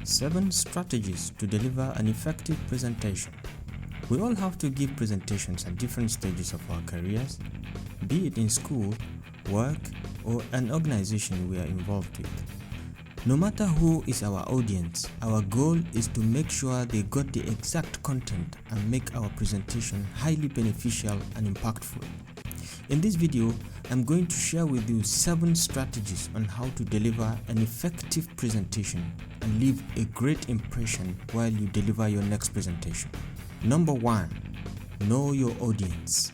7 strategies to deliver an effective presentation. We all have to give presentations at different stages of our careers, be it in school, work, or an organization we are involved with. No matter who is our audience, our goal is to make sure they got the exact content and make our presentation highly beneficial and impactful. In this video, I'm going to share with you 7 strategies on how to deliver an effective presentation and leave a great impression while you deliver your next presentation. Number 1. Know your audience.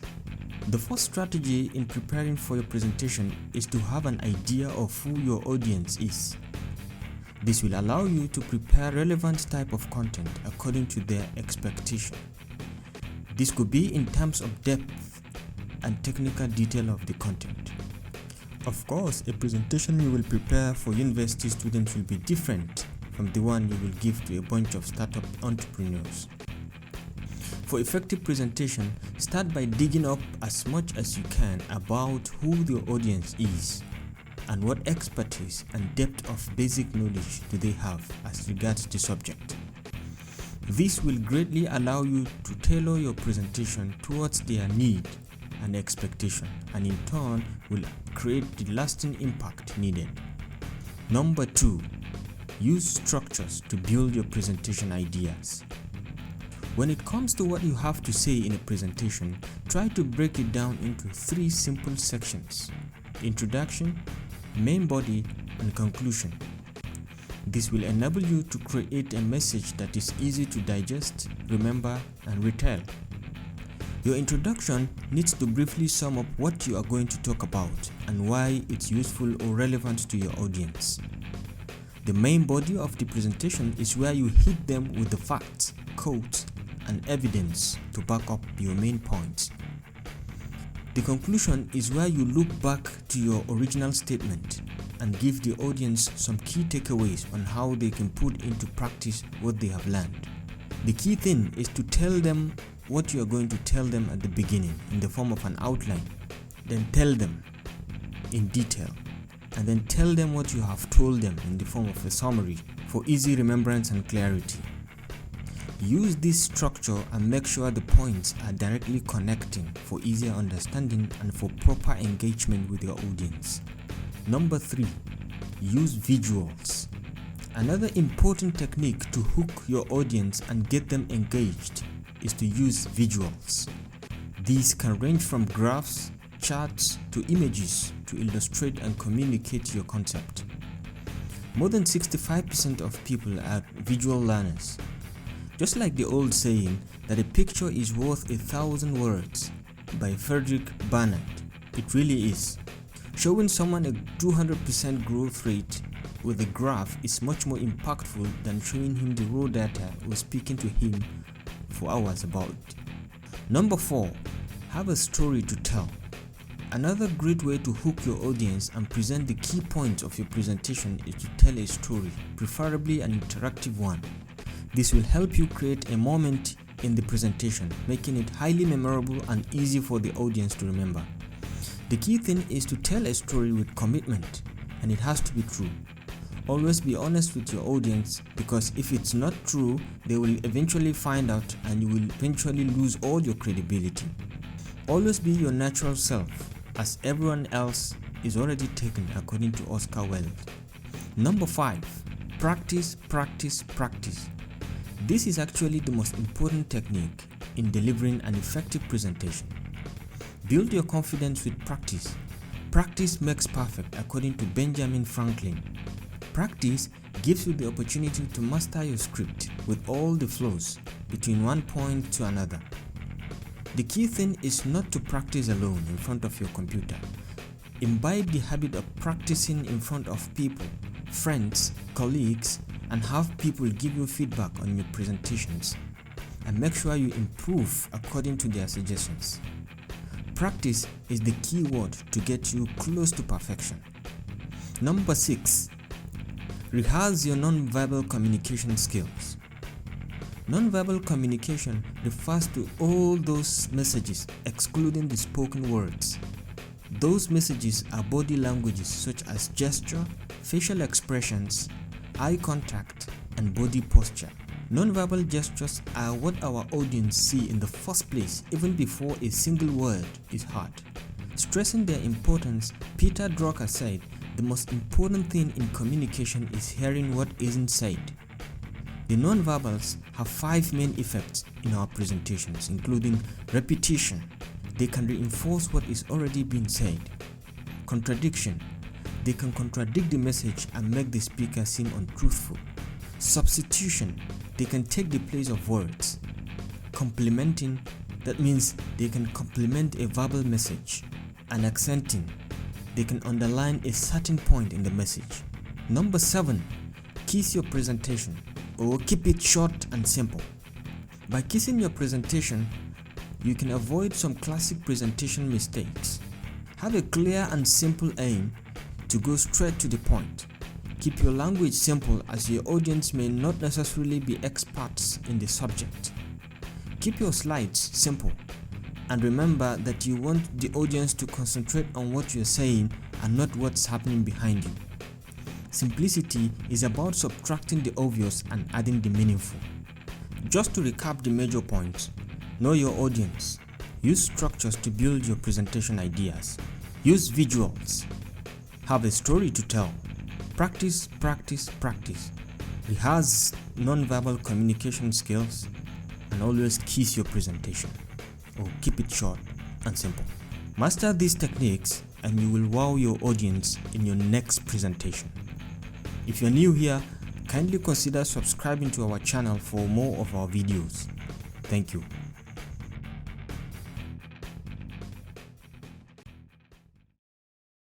The first strategy in preparing for your presentation is to have an idea of who your audience is. This will allow you to prepare relevant type of content according to their expectation. This could be in terms of depth and technical detail of the content. Of course, a presentation you will prepare for university students will be different from the one you will give to a bunch of startup entrepreneurs. For effective presentation, start by digging up as much as you can about who your audience is and what expertise and depth of basic knowledge do they have as regards the subject. This will greatly allow you to tailor your presentation towards their need and expectation, and in turn will create the lasting impact needed. Number 2. Use structures to build your presentation ideas. When it comes to what you have to say in a presentation, try to break it down into 3 simple sections: introduction, main body, and conclusion. This will enable you to create a message that is easy to digest, remember, and retell. Your introduction needs to briefly sum up what you are going to talk about and why it's useful or relevant to your audience. The main body of the presentation is where you hit them with the facts, quotes, and evidence to back up your main points. The conclusion is where you look back to your original statement and give the audience some key takeaways on how they can put into practice what they have learned. The key thing is to tell them what you are going to tell them at the beginning in the form of an outline, then tell them in detail, and then tell them what you have told them in the form of a summary for easy remembrance and clarity. Use this structure and make sure the points are directly connecting for easier understanding and for proper engagement with your audience. Number 3. Use visuals. Another important technique to hook your audience and get them engaged is to use visuals. These can range from graphs, charts, to images to illustrate and communicate your concept. More than 65% of people are visual learners. Just like the old saying that a picture is worth 1,000 words by Frederick Bernard, it really is. Showing someone a 200% growth rate with a graph is much more impactful than showing him the raw data or speaking to him for hours about it. Number 4. Have a story to tell. Another great way to hook your audience and present the key points of your presentation is to tell a story, preferably an interactive one. This will help you create a moment in the presentation, making it highly memorable and easy for the audience to remember. The key thing is to tell a story with commitment, and it has to be true. Always be honest with your audience, because if it's not true, they will eventually find out and you will eventually lose all your credibility. Always be your natural self, as everyone else is already taken according to Oscar Wilde. Number 5. Practice, practice, practice. This is actually the most important technique in delivering an effective presentation. Build your confidence with practice. Practice makes perfect, according to Benjamin Franklin. Practice gives you the opportunity to master your script with all the flows between one point to another. The key thing is not to practice alone in front of your computer. Imbibe the habit of practicing in front of people, friends, colleagues, and have people give you feedback on your presentations, and make sure you improve according to their suggestions. Practice is the key word to get you close to perfection. Number 6. Rehearse your non-verbal communication skills. Non-verbal communication refers to all those messages excluding the spoken words. Those messages are body languages such as gesture, facial expressions, eye contact, and body posture. Non-verbal gestures are what our audience see in the first place, even before a single word is heard. Stressing their importance, Peter Drucker said, "The most important thing in communication is hearing what isn't said." The non-verbals have 5 main effects in our presentations, including repetition. They can reinforce what is already being said. Contradiction. They can contradict the message and make the speaker seem untruthful. Substitution. They can take the place of words. Complementing. That means they can complement a verbal message. And accenting. They can underline a certain point in the message. Number 7. Kiss your presentation, or keep it short and simple. By kissing your presentation, you can avoid some classic presentation mistakes. Have a clear and simple aim to go straight to the point. Keep your language simple, as your audience may not necessarily be experts in the subject. Keep your slides simple, and remember that you want the audience to concentrate on what you're saying and not what's happening behind you. Simplicity is about subtracting the obvious and adding the meaningful. Just to recap the major points: know your audience. Use structures to build your presentation ideas. Use visuals. Have a story to tell. Practice, practice, practice. Rehearse non-verbal communication skills, and always kiss your presentation, or keep it short and simple. Master these techniques and you will wow your audience in your next presentation. If you're new here, kindly consider subscribing to our channel for more of our videos. Thank you.